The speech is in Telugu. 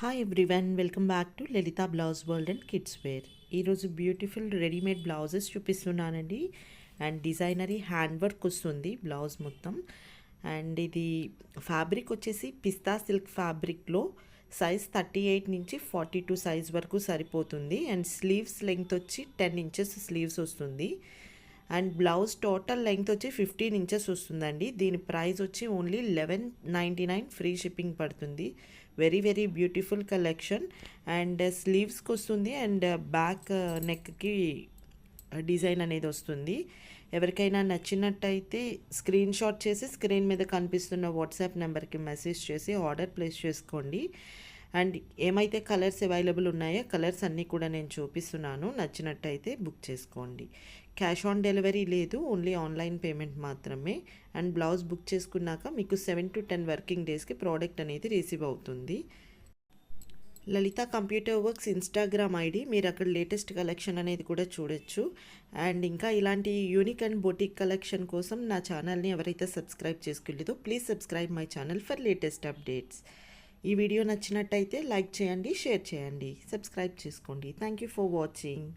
Hi everyone, welcome back to Lalitha blouse world and kids wear. ఈరోజు బ్యూటిఫుల్ రెడీమేడ్ బ్లౌజెస్ చూపిస్తున్నానండి. అండ్ డిజైనరీ హ్యాండ్ వర్క్ వస్తుంది బ్లౌజ్ మొత్తం. అండ్ ఇది ఫ్యాబ్రిక్ వచ్చేసి పిస్తా సిల్క్ ఫ్యాబ్రిక్లో సైజ్ 38 నుంచి 42 సైజ్ వరకు సరిపోతుంది. అండ్ స్లీవ్స్ లెంగ్త్ వచ్చి 10 ఇంచెస్ స్లీవ్స్ వస్తుంది. అండ్ బ్లౌజ్ టోటల్ లెంగ్త్ వచ్చి 15 ఇంచెస్ వస్తుందండి. దీని ప్రైస్ వచ్చి ఓన్లీ 1199 ఫ్రీ షిప్పింగ్ పడుతుంది. Very very beautiful collection. And స్లీవ్స్కి వస్తుంది అండ్ బ్యాక్ నెక్కి డిజైన్ అనేది వస్తుంది. ఎవరికైనా నచ్చినట్టయితే స్క్రీన్ షాట్ చేసి స్క్రీన్ మీద కనిపిస్తున్న వాట్సాప్ నెంబర్కి మెసేజ్ చేసి ఆర్డర్ ప్లేస్ చేసుకోండి. అండ్ ఏమైతే కలర్స్ అవైలబుల్ ఉన్నాయో కలర్స్ అన్నీ కూడా నేను చూపిస్తున్నాను. నచ్చినట్టయితే బుక్ చేసుకోండి. క్యాష్ ఆన్ డెలివరీ లేదు, ఓన్లీ ఆన్లైన్ పేమెంట్ మాత్రమే. అండ్ బ్లౌజ్ బుక్ చేసుకున్నాక మీకు 7 to 10 వర్కింగ్ డేస్కి ప్రోడక్ట్ అనేది రిసీవ్ అవుతుంది. లలిత కంప్యూటర్ వర్క్స్ ఇన్స్టాగ్రామ్ ఐడి, మీరు అక్కడ లేటెస్ట్ కలెక్షన్ అనేది కూడా చూడొచ్చు. అండ్ ఇంకా ఇలాంటి యూనిక్ అండ్ బొటిక్ కలెక్షన్ కోసం నా ఛానల్ని ఎవరైతే సబ్స్క్రైబ్ చేసుకోలేదో please subscribe my channel for latest updates. ఈ వీడియో నచ్చినట్టయితే లైక్ చేయండి, షేర్ చేయండి, సబ్స్క్రైబ్ చేసుకోండి. Thank you for watching.